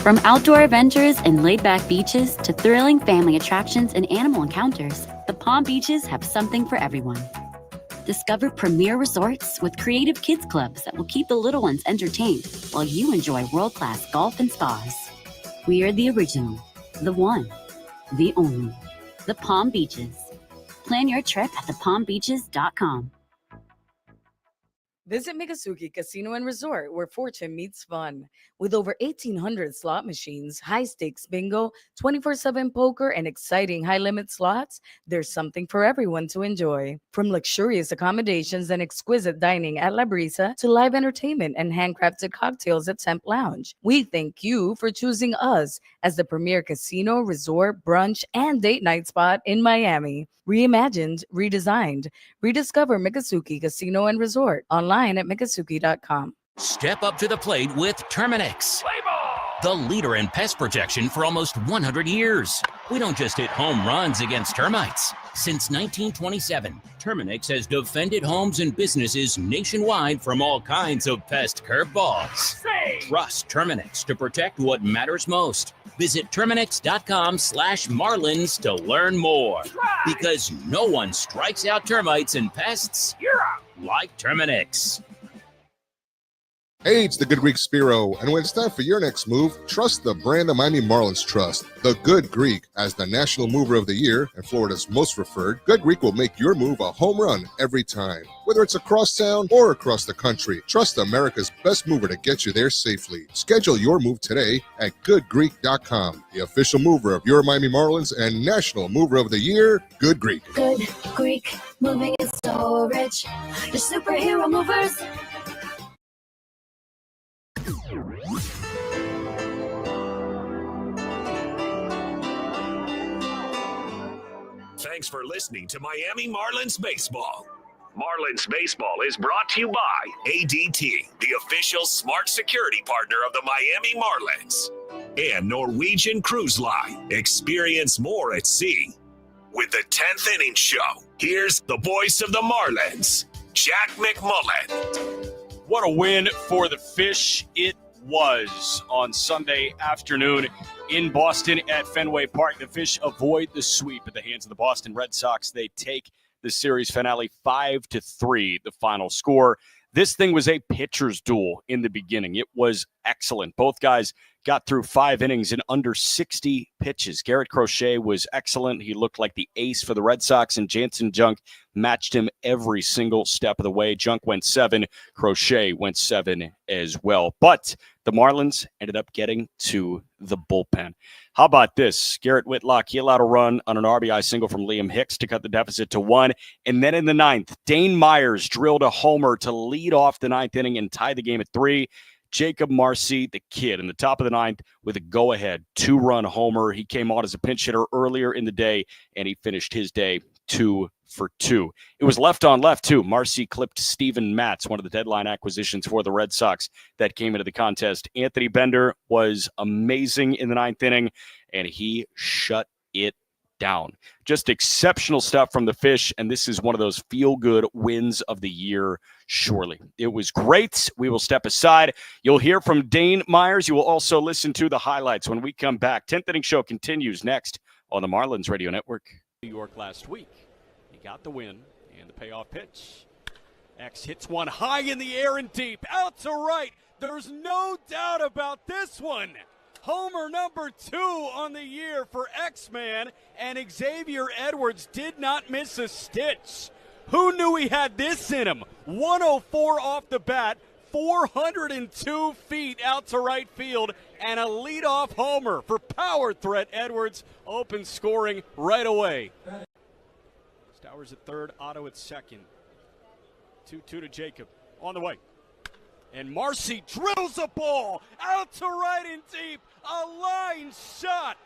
From outdoor adventures and laid-back beaches to thrilling family attractions and animal encounters, the Palm Beaches have something for everyone. Discover premier resorts with creative kids clubs that will keep the little ones entertained while you enjoy world-class golf and spas. We are the original, the one, the only, the Palm Beaches. Plan your trip at thepalmbeaches.com. Visit Miccosukee Casino and Resort, where fortune meets fun. With over 1,800 slot machines, high-stakes bingo, 24/7 poker, and exciting high-limit slots, there's something for everyone to enjoy. From luxurious accommodations and exquisite dining at La Brisa to live entertainment and handcrafted cocktails at Temp Lounge, we thank you for choosing us as the premier casino, resort, brunch, and date night spot in Miami. Reimagined, redesigned. Rediscover Miccosukee Casino and Resort online at miccosukee.com. Step up to the plate with Terminix, the leader in pest protection for almost 100 years. We don't just hit home runs against termites. Since 1927, Terminix has defended homes and businesses nationwide from all kinds of pest curveballs. Trust Terminix to protect what matters most. Visit Terminix.com/Marlins to learn more. Because no one strikes out termites and pests like Terminix. Hey, it's the Good Greek Spiro, and when it's time for your next move, trust the brand the Miami Marlins trust. The Good Greek, as the National Mover of the Year and Florida's most referred, Good Greek will make your move a home run every time. Whether it's across town or across the country, trust America's best mover to get you there safely. Schedule your move today at goodgreek.com, the official mover of your Miami Marlins and National Mover of the Year, Good Greek. Good Greek, moving is so rich. Your superhero movers. Thanks for listening to Miami Marlins Baseball. Marlins Baseball is brought to you by ADT, the official smart security partner of the Miami Marlins, and Norwegian Cruise Line. Experience more at sea. With the 10th Inning Show, here's the voice of the Marlins, Jack McMullen. What a win for the Fish it was on Sunday afternoon in Boston at Fenway Park. The Fish avoid the sweep at the hands of the Boston Red Sox. They take the series finale 5-3, the final score. This thing was a pitcher's duel in the beginning. It was excellent. Both guys got through 5 innings in under 60 pitches. Garrett Crochet was excellent. He looked like the ace for the Red Sox, and Jansen Junk matched him every single step of the way. Junk went 7. Crochet went 7 as well. But the Marlins ended up getting to the bullpen. How about this? Garrett Whitlock, he allowed a run on an RBI single from Liam Hicks to cut the deficit to 1. And then in the 9th, Dane Myers drilled a homer to lead off the 9th inning and tie the game at 3. Jacob Marcy, the kid, in the top of the 9th with a go-ahead 2-run homer. He came on as a pinch hitter earlier in the day, and he finished his day 2 for 2. It was left on left, too. Marcy clipped Steven Matz, one of the deadline acquisitions for the Red Sox that came into the contest. Anthony Bender was amazing in the 9th inning, and he shut it down. Just exceptional stuff from the Fish, and this is one of those feel-good wins of the year, surely. It was great. We will step aside. You'll hear from Dane Myers. You will also listen to the highlights when we come back. 10th Inning Show continues next on the Marlins Radio Network. New York last week. He got the win and the payoff pitch. X hits one high in the air and deep. Out to right. There's no doubt about this one. Homer number 2 on the year for X-Man, and Xavier Edwards did not miss a stitch. Who knew he had this in him? 104 off the bat, 402 feet out to right field, and a leadoff homer for power threat Edwards. Open scoring right away. Stowers at third, Otto at second. 2-2 to Jacob. On the way. And Marcy drills a ball out to right and deep. A line shot.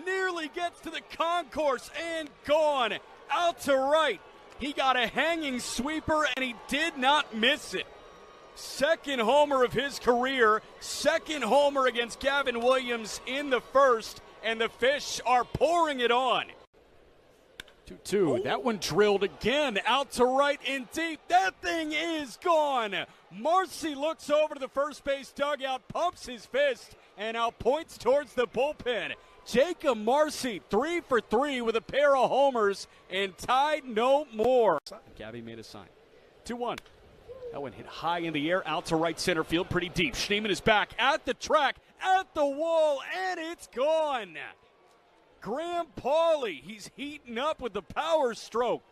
Nearly gets to the concourse and gone. Out to right. He got a hanging sweeper and he did not miss it. Second homer of his career. Second homer against Gavin Williams in the first. And the Fish are pouring it on. 2-2. That one drilled again out to right and deep. That thing is gone. Marcy looks over to the first base dugout, pumps his fist. and now points towards the bullpen. Jacob Marcy, 3 for 3 with a pair of homers, and tied no more. Gabby made a sign. 2-1. That one hit high in the air, out to right center field, pretty deep. Schneemann is back at the track, at the wall, and it's gone. Graham Pauley, he's heating up with the power stroke.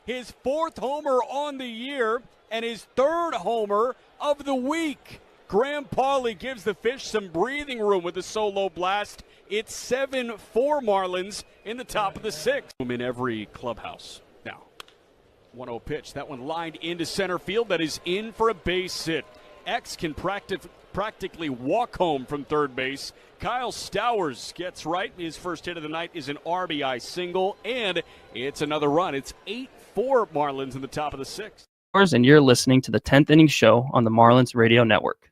His 4th homer on the year and his 3rd homer of the week. Graham Pauley gives the Fish some breathing room with a solo blast. It's 7-4 Marlins in the top of the 6th. In every clubhouse. Now, 1-0 pitch. That one lined into center field. That is in for a base hit. X can practically walk home from third base. Kyle Stowers gets right. His first hit of the night is an RBI single, and it's another run. It's 8-4 Marlins in the top of the 6th. And you're listening to the 10th Inning Show on the Marlins Radio Network.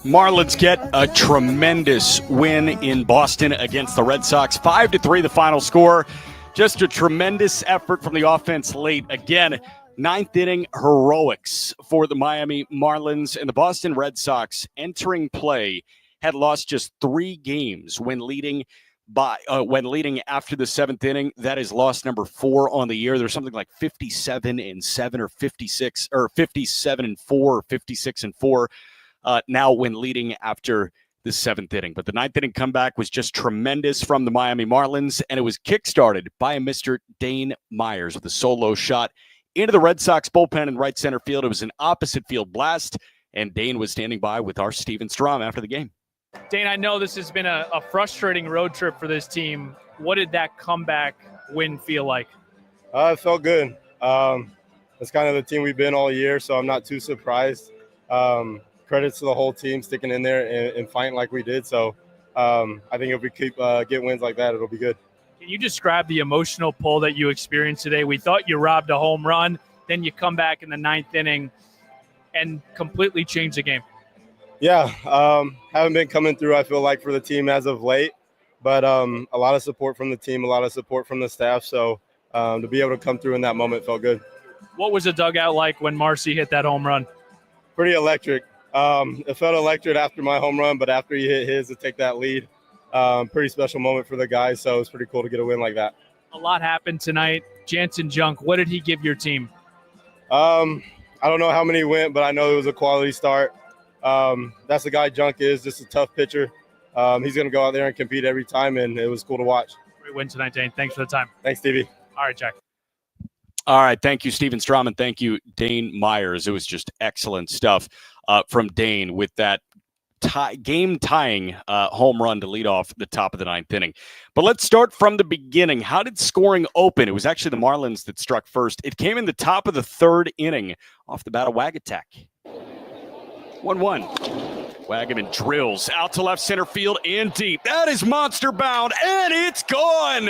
Marlins get a tremendous win in Boston against the Red Sox. 5-3 the final score. Just a tremendous effort from the offense late. Again, 9th inning heroics for the Miami Marlins, and the Boston Red Sox entering play had lost just 3 games when leading after the 7th inning. That is loss number 4 on the year. There's something like 57-7 or 56 or 57-4 or 56-4 now when leading after the 7th inning. But the 9th inning comeback was just tremendous from the Miami Marlins, and it was kickstarted by Mr. Dane Myers with a solo shot into the Red Sox bullpen in right center field. It was an opposite field blast, and Dane was standing by with our Steven Strom after the game. Dane, I know this has been a frustrating road trip for this team. What did that comeback win feel like? It felt good. It's kind of the team we've been all year, so I'm not too surprised. Credits to the whole team sticking in there and fighting like we did. So I think if we keep get wins like that, it'll be good. Can you describe the emotional pull that you experienced today? We thought you robbed a home run, then you come back in the 9th inning and completely change the game. Yeah, haven't been coming through, I feel like, for the team as of late. But a lot of support from the team, a lot of support from the staff. So to be able to come through in that moment felt good. What was the dugout like when Marcy hit that home run? Pretty electric. It felt electric after my home run, but after he hit his to take that lead, pretty special moment for the guys. So it's pretty cool to get a win like that. A lot happened tonight. Jansen Junk, what did he give your team? I don't know how many went, but I know it was a quality start. That's the guy Junk is, just a tough pitcher. He's going to go out there and compete every time, and it was cool to watch. Great win tonight, Dane. Thanks for the time. Thanks, Stevie. All right, Jack. All right, thank you, Steven Strom, and thank you, Dane Myers. It was just excellent stuff from Dane with that game-tying home run to lead off the top of the 9th inning. But let's start from the beginning. How did scoring open? It was actually the Marlins that struck first. It came in the top of the 3rd inning off the bat of Wagatak. 1-1. Wagaman drills out to left center field and deep. That is monster bound, and it's gone.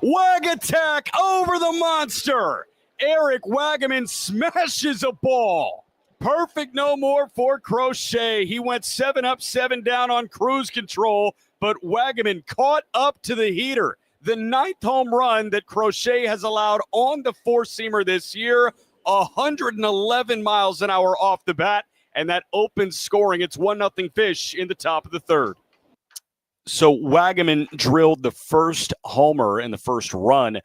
Wagatak over the monster. Eric Wagaman smashes a ball. Perfect no more for Crochet. He went 7 up, 7 down on cruise control, but Wagaman caught up to the heater. The 9th home run that Crochet has allowed on the four-seamer this year, 111 miles an hour off the bat, and that opens scoring. It's 1-0 Fish in the top of the 3rd. So Wagaman drilled the first homer and the first run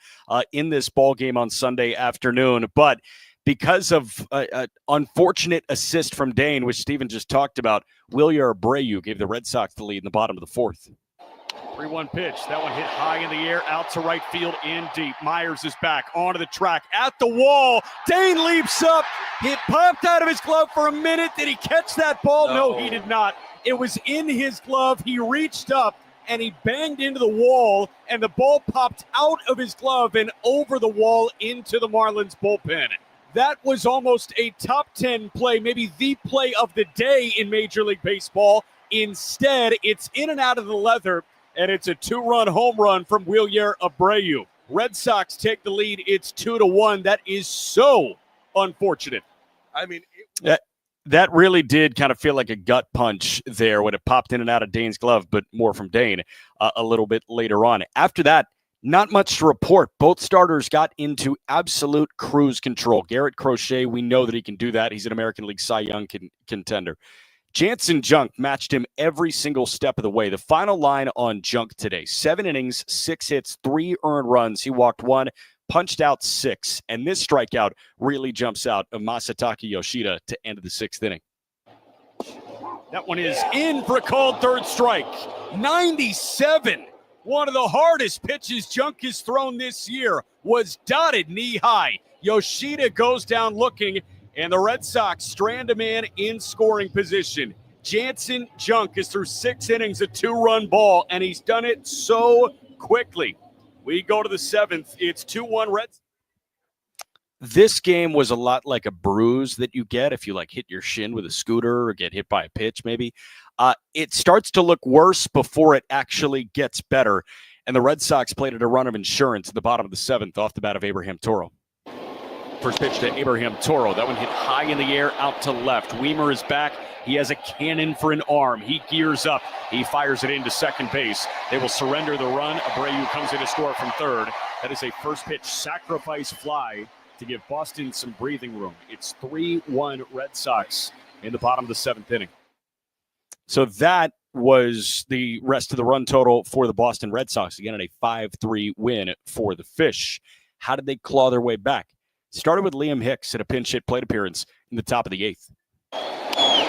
in this ball game on Sunday afternoon, but because of an unfortunate assist from Dane, which Steven just talked about, Wilyer Abreu gave the Red Sox the lead in the bottom of the 4th. 3-1 pitch. That one hit high in the air, out to right field and deep. Myers is back onto the track at the wall. Dane leaps up. It popped out of his glove for a minute. Did he catch that ball? No, he did not. It was in his glove. He reached up and he banged into the wall, and the ball popped out of his glove and over the wall into the Marlins bullpen. That was almost a top 10 play, maybe the play of the day in Major League Baseball. Instead, it's in and out of the leather, and it's a 2-run home run from Wilyer Abreu. Red Sox take the lead. It's 2-1. That is so unfortunate. I mean, that really did kind of feel like a gut punch there when it popped in and out of Dane's glove, but more from Dane a little bit later on. After that, Not much to report. Both starters got into absolute cruise control. Garrett Crochet, we know that he can do that. He's an American League Cy Young contender. Jansen Junk matched him every single step of the way. The final line on Junk today, 7 innings, 6 hits, 3 earned runs. He walked 1, punched out 6, and this strikeout really jumps out of Masataka Yoshida to end of the 6th inning. That one is in for a called third strike. 97. One of the hardest pitches Junk has thrown this year was dotted knee high. Yoshida goes down looking, and the Red Sox strand a man in scoring position. Jansen Junk is through 6 innings, a 2-run ball, and he's done it so quickly. We go to the 7th. It's 2-1 Reds. This game was a lot like a bruise that you get if you hit your shin with a scooter or get hit by a pitch maybe. It starts to look worse before it actually gets better. And the Red Sox played at a run of insurance at the bottom of the 7th off the bat of Abraham Toro. First pitch to Abraham Toro. That one hit high in the air out to left. Weimer is back. He has a cannon for an arm. He gears up. He fires it into second base. They will surrender the run. Abreu comes in to score from third. That is a first pitch sacrifice fly to give Boston some breathing room. It's 3-1 Red Sox in the bottom of the 7th inning. So that was the rest of the run total for the Boston Red Sox. Again, at a 5-3 win for the Fish. How did they claw their way back? Started with Liam Hicks at a pinch hit plate appearance in the top of the 8th.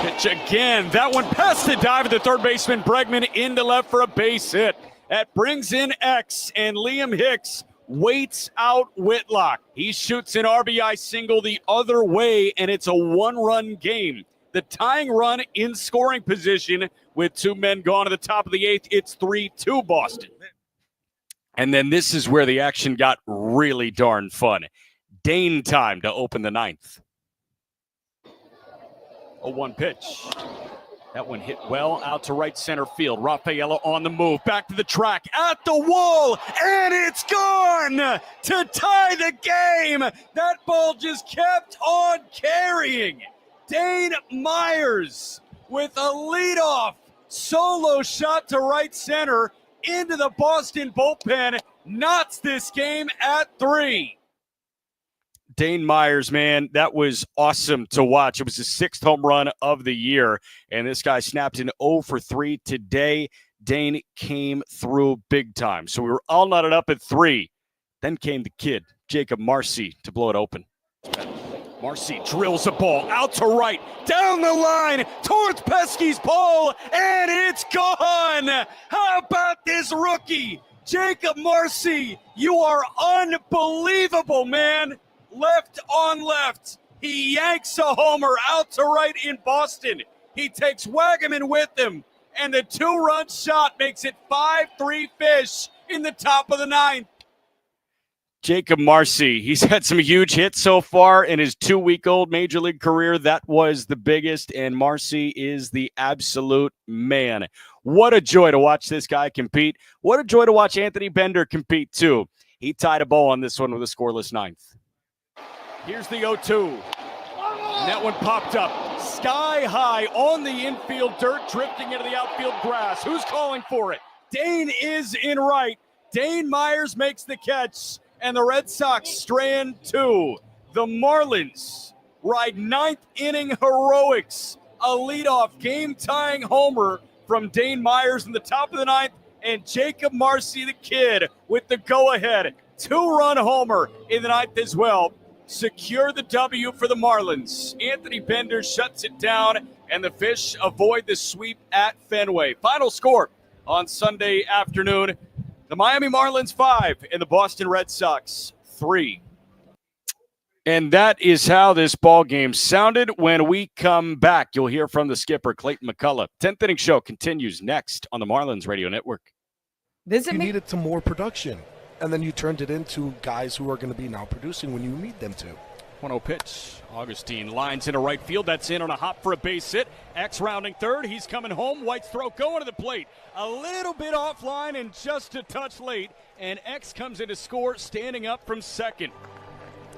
Pitch again. That one past the dive of the third baseman Bregman into left for a base hit. That brings in X, and Liam Hicks waits out Whitlock. He shoots an RBI single the other way, and it's a 1-run game. The tying run in scoring position with 2 men gone at the top of the 8th. It's 3-2 Boston. And then this is where the action got really darn fun. Dane time to open the 9th. A 1 pitch. That one hit well out to right center field. Rafaela on the move. Back to the track. At the wall. And it's gone to tie the game. That ball just kept on carrying. Dane Myers with a leadoff solo shot to right center into the Boston bullpen. Knots this game at 3. Dane Myers, man, that was awesome to watch. It was his 6th home run of the year, and this guy snapped an 0 for 3 today. Dane came through big time. So we were all knotted up at 3. Then came the kid, Jacob Marcy, to blow it open. Marcy drills a ball out to right, down the line, towards Pesky's pole, and it's gone! How about this rookie? Jacob Marcy, you are unbelievable, man! Left on left, he yanks a homer out to right in Boston. He takes Wagaman with him, and the 2-run shot makes it 5-3 Fish in the top of the 9th. Jacob Marcy, he's had some huge hits so far in his 2-week-old Major League career. That was the biggest, and Marcy is the absolute man. What a joy to watch this guy compete. What a joy to watch Anthony Bender compete, too. He tied a bow on this one with a scoreless 9th. Here's the 0-2. And that one popped up sky high on the infield dirt, drifting into the outfield grass. Who's calling for it? Dane is in right. Dane Myers makes the catch, and the Red Sox strand 2. The Marlins ride 9th inning heroics. A leadoff game-tying homer from Dane Myers in the top of the 9th, and Jacob Marcy, the kid, with the go-ahead 2-run homer in the 9th as well. Secure the W for the Marlins. Anthony Bender shuts it down, and the Fish avoid the sweep at Fenway. Final score on Sunday afternoon, the Miami Marlins 5 and the Boston Red Sox 3. And that is how this ball game sounded. When we come back, you'll hear from the skipper, Clayton McCullough. 10th inning show continues next on the Marlins Radio Network. You needed some more production, and then you turned it into guys who are going to be now producing when you need them to. 1-0 pitch. Augustine lines into right field. That's in on a hop for a base hit. X rounding third. He's coming home. White's throw going to the plate. A little bit offline and just a touch late. And X comes in to score standing up from second.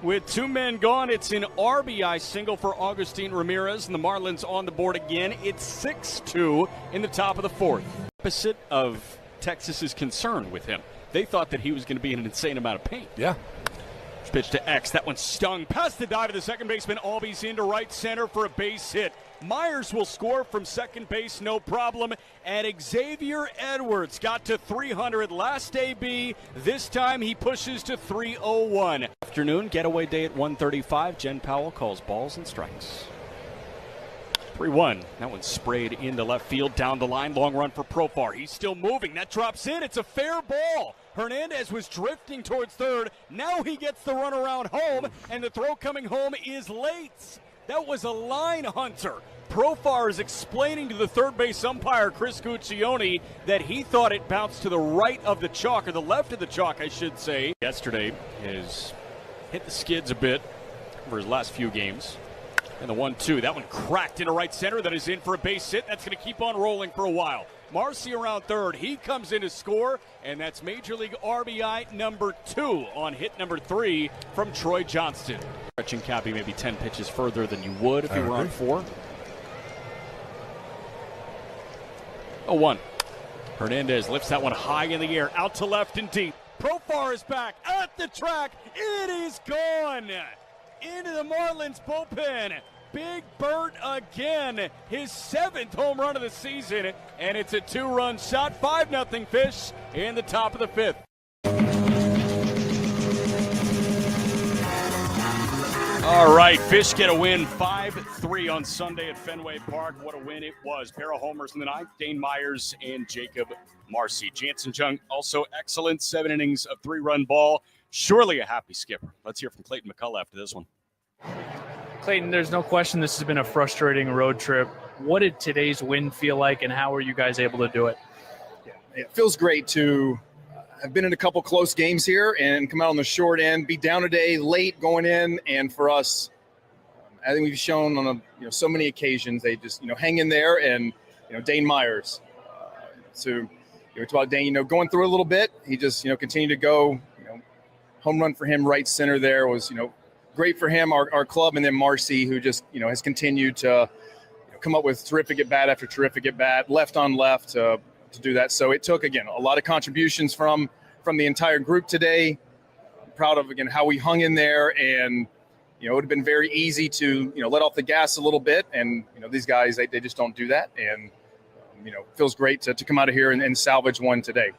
With 2 men gone, it's an RBI single for Augustine Ramirez, and the Marlins on the board again. It's 6-2 in the top of the 4th. Opposite of Texas's concern with him. they thought that he was going to be in an insane amount of pain. Yeah. Pitch to X. That one stung past the dive of the second baseman. Albies into right center for a base hit. Myers will score from second base, no problem. And Xavier Edwards got to 300 last AB. This time he pushes to 301. Afternoon getaway day at 1:35. Jen Powell calls balls and strikes. 3-1. That one sprayed into left field, down the line. Long run for Profar. He's still moving. That drops in. It's a fair ball. Hernandez was drifting towards third. Now he gets the run around home, and the throw coming home is late. That was a line hunter. Profar is explaining to the third base umpire, Chris Guccione, that he thought it bounced to the right of the chalk, or the left of the chalk, I should say. Yesterday has hit the skids a bit for his last few games. And the 1-2, that one cracked into right center. That is in for a base hit. That's going to keep on rolling for a while. Marcy around third. He comes in to score, and that's Major League RBI number 2 on hit number 3 from Troy Johnston. Stretching Cappy maybe 10 pitches further than you would if you were on 4. 0-1. Hernandez lifts that one high in the air, out to left and deep. Profar is back at the track. It is gone. Into the Marlins bullpen. Big Bert again, his 7th home run of the season, and it's a 2-run shot, 5-0 Fish in the top of the 5th. All right, Fish get a win 5-3 on Sunday at Fenway Park. What a win it was. Pair of homers in the 9th, Dane Myers and Jacob Marcy. Jansen Jung also excellent, 7 innings of 3-run ball. Surely a happy skipper. Let's hear from Clayton McCullough after this one. Clayton, there's no question this has been a frustrating road trip. What did today's win feel like, and how were you guys able to do it? Yeah, it feels great to have been in a couple close games here and come out on the short end, be down today, late going in, and for us, I think we've shown on so many occasions they just hang in there. And Dane Myers, so it's about Dane going through a little bit. He just continued to go. Home run for him, right center there was great for him, our club, and then Marcy, who just has continued to come up with terrific at bat after terrific at bat, left on left to do that. So it took again a lot of contributions from the entire group today. I'm proud of again how we hung in there, and it would have been very easy to let off the gas a little bit, and these guys they just don't do that, and feels great to come out of here and salvage one today.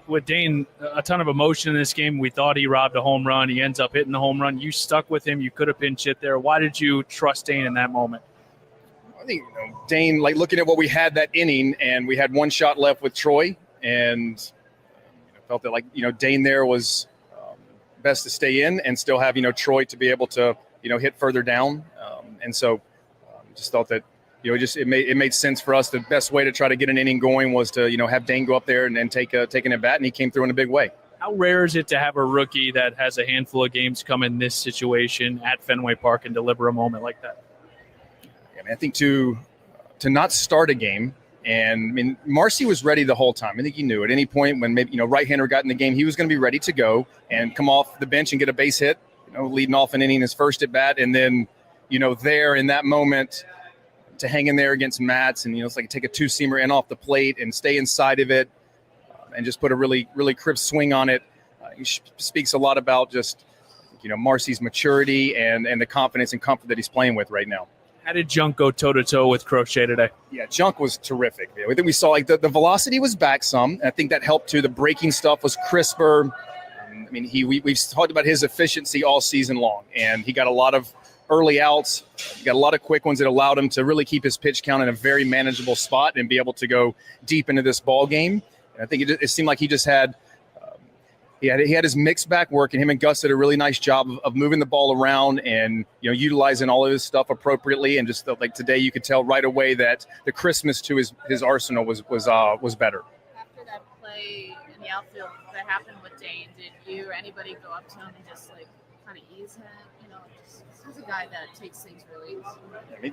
With Dane, a ton of emotion in this game. We thought he robbed a home run. He ends up hitting the home run. You stuck with him. You could have pinch hit there. Why did you trust Dane in that moment? I think Dane, looking at what we had that inning, and we had one shot left with Troy, and felt that Dane there was best to stay in and still have Troy to be able to hit further down, and so just thought that. It made sense for us. The best way to try to get an inning going was to, have Dane go up there and take an at bat, and he came through in a big way. How rare is it to have a rookie that has a handful of games come in this situation at Fenway Park and deliver a moment like that? I think to not start a game, and Marcy was ready the whole time. I think he knew at any point when maybe right-hander got in the game, he was going to be ready to go and come off the bench and get a base hit, leading off an inning, his first at bat, and then there in that moment. To hang in there against Mats and it's like take a 2-seamer in off the plate and stay inside of it and just put a really crisp swing on it. He speaks a lot about just Marcy's maturity and the confidence and comfort that he's playing with right now. How did Junk go toe-to-toe with Crochet today? Yeah, Junk was terrific. I think we saw the velocity was back some. And I think that helped too. The breaking stuff was crisper. We've talked about his efficiency all season long, and he got a lot of early outs. He got a lot of quick ones that allowed him to really keep his pitch count in a very manageable spot and be able to go deep into this ball game. And I think it seemed like he just had he had his mix back working. Him and Gus did a really nice job of moving the ball around and utilizing all of his stuff appropriately. And just like today, you could tell right away that the crispness to his arsenal was better. After that play in the outfield that happened with Dane, did you or anybody go up to him and just kind of ease him? He's a guy that takes things really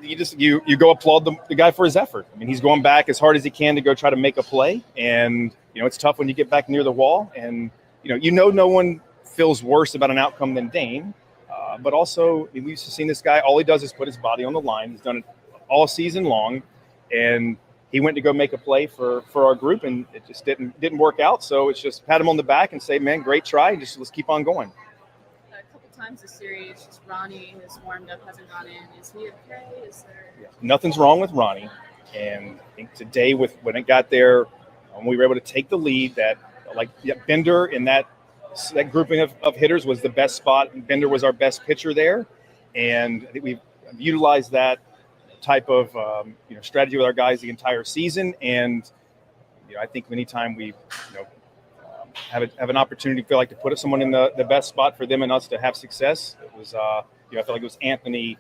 easy. You go applaud the guy for his effort. He's going back as hard as he can to go try to make a play, and it's tough when you get back near the wall, and no one feels worse about an outcome than Dane. But also, we've seen this guy. All he does is put his body on the line. He's done it all season long, and he went to go make a play for our group, and it just didn't work out. So it's just pat him on the back and say, man, great try. Just let's keep on going. A couple times this series, just Ronnie has warmed up, hasn't gone in. Is he okay? Is there? Yeah. Nothing's wrong with Ronnie. And I think today, when it got there, when we were able to take the lead, Bender in that grouping of hitters was the best spot. Bender was our best pitcher there, and I think we've utilized that type of strategy with our guys the entire season. And I think anytime we have an opportunity, feel like to put someone in the best spot for them and us to have success, it was I feel like it was Anthony.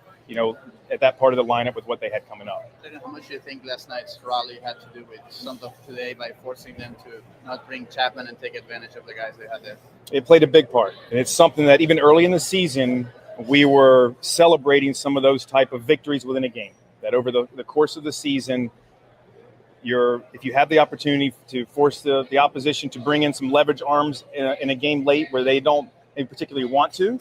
At that part of the lineup with what they had coming up. How much do you think last night's rally had to do with something today by forcing them to not bring Chapman and take advantage of the guys they had there? It played a big part. And it's something that even early in the season, we were celebrating some of those type of victories within a game. That over the course of the season, if you have the opportunity to force the opposition to bring in some leverage arms in a game late where they don't particularly want to,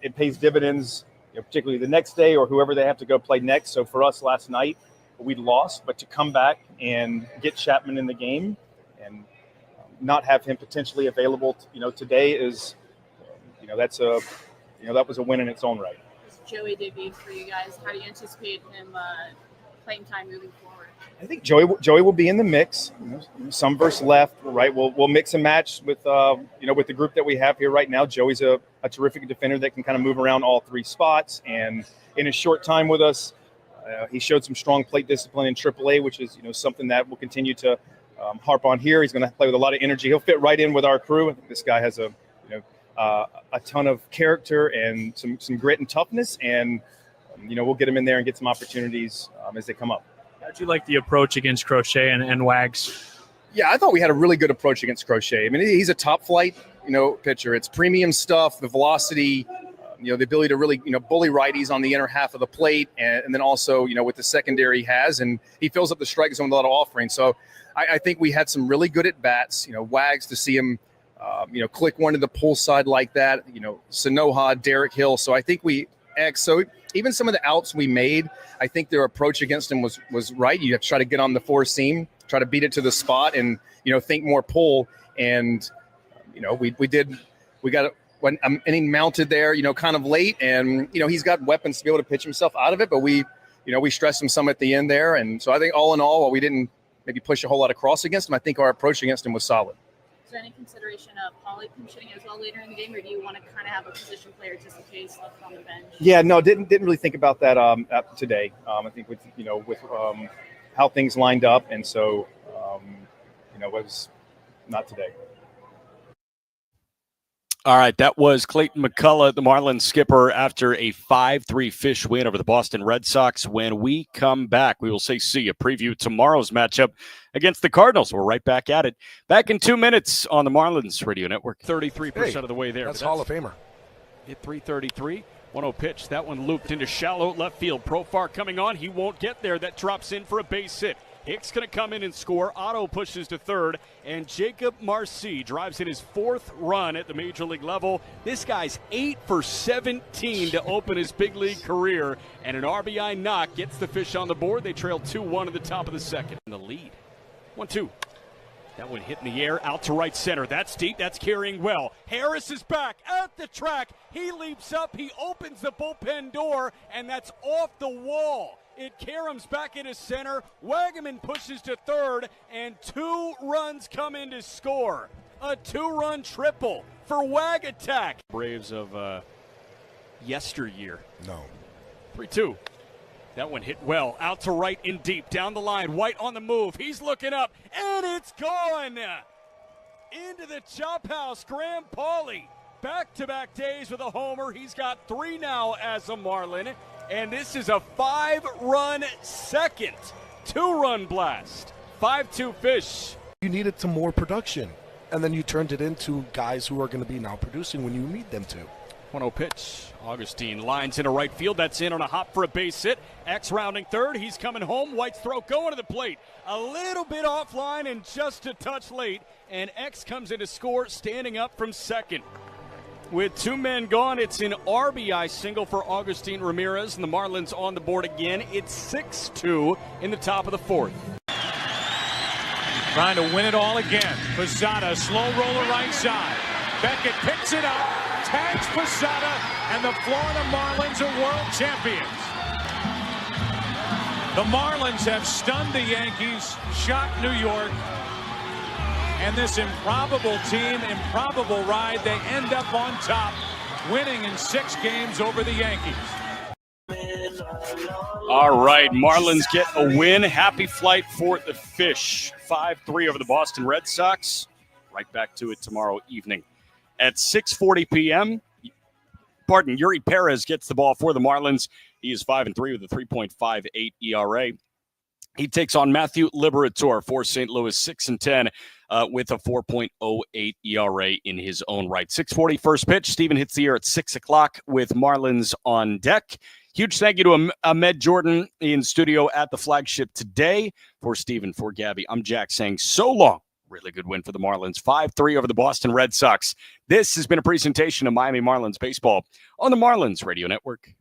it pays dividends, particularly the next day or whoever they have to go play next. So for us last night, we lost, but to come back and get Chapman in the game and not have him potentially available, today is, that was a win in its own right. Joey debut for you guys. How do you anticipate him playing time moving forward? I think Joey will be in the mix. Some versus left, right? We'll mix and match with with the group that we have here right now. Joey's a terrific defender that can kind of move around all three spots. And in his short time with us, he showed some strong plate discipline in AAA, which is something that we'll continue to harp on here. He's going to play with a lot of energy. He'll fit right in with our crew. I think this guy has a ton of character and some grit and toughness, and we'll get him in there and get some opportunities as they come up. How'd you like the approach against Crochet and Wags? Yeah, I thought we had a really good approach against Crochet. I mean, he's a top flight, pitcher. It's premium stuff, the velocity, the ability to really, bully righties on the inner half of the plate, and then also, with the secondary he has, and he fills up the strike zone with a lot of offerings. So I think we had some really good at bats. Wags, to see him, click one to the pull side like that. Sanoha, Derek Hill. So I think so even some of the outs we made, I think their approach against him was right. You have to try to get on the four seam, try to beat it to the spot, and think more pull. And we got an inning mounted there, kind of late, and he's got weapons to be able to pitch himself out of it. But we stressed him some at the end there, and so I think all in all, while we didn't maybe push a whole lot across against him, I think our approach against him was solid. Is there any consideration of Paulie pinch hitting as well later in the game, or do you want to kind of have a position player just in case left on the bench? Yeah, no, didn't really think about that today. I think with how things lined up, and so it was not today. All right, that was Clayton McCullough, the Marlins skipper, after a 5-3 Fish win over the Boston Red Sox. When we come back, we will see you. Preview tomorrow's matchup against the Cardinals. We're right back at it. Back in 2 minutes on the Marlins Radio Network. 33% of the way there. That's Hall of Famer. Hit 333. 1-0 pitch. That one looped into shallow left field. Profar coming on. He won't get there. That drops in for a base hit. Hicks going to come in and score. Otto pushes to third, and Jacob Marcy drives in his fourth run at the major league level. This guy's 8 for 17 to open his big league career, and an RBI knock gets the Fish on the board. They trail 2-1 at the top of the second. In the lead. 1-2. That one hit in the air, out to right center. That's deep. That's carrying well. Harris is back at the track. He leaps up. He opens the bullpen door, and that's off the wall. It caroms back into center. Wagaman pushes to third, and 2 runs come in to score. A 2-run triple for Wag Attack. Braves of yesteryear. No. 3-2. That one hit well. Out to right and deep. Down the line. White on the move. He's looking up, and it's gone. Into the chop house. Graham Pauley. Back-to-back days with a homer. He's got 3 now as a Marlin. And this is a 5-run second. 2-run blast. 5-2 Fish. You needed some more production, and then you turned it into guys who are going to be now producing when you need them to. 1-0 pitch. Augustine lines into right field. That's in on a hop for a base hit. X rounding third. He's coming home. White's throw going to the plate. A little bit offline and just a touch late. And X comes in to score, standing up from second. With 2 men gone, it's an RBI single for Augustine Ramirez, and the Marlins on the board again. It's 6-2 in the top of the fourth. trying to win it all again. Posada, slow roller right side. Beckett picks it up, tags Posada, and the Florida Marlins are world champions. The Marlins have stunned the Yankees, shocked New York, and this improbable team, improbable ride, they end up on top, winning in 6 games over the Yankees. All right, Marlins get a win. Happy flight for the Fish. 5-3 over the Boston Red Sox. Right back to it tomorrow evening. At 6:40 p.m., Yuri Perez gets the ball for the Marlins. He is 5-3 with a 3.58 ERA. He takes on Matthew Liberatore for St. Louis, 6-10 with a 4.08 ERA in his own right. 6:40 first pitch. Steven hits the air at 6 o'clock with Marlins on deck. Huge thank you to Ahmed Jordan in studio at the flagship today. For Steven, for Gabby, I'm Jack saying so long. Really good win for the Marlins. 5-3 over the Boston Red Sox. This has been a presentation of Miami Marlins baseball on the Marlins Radio Network.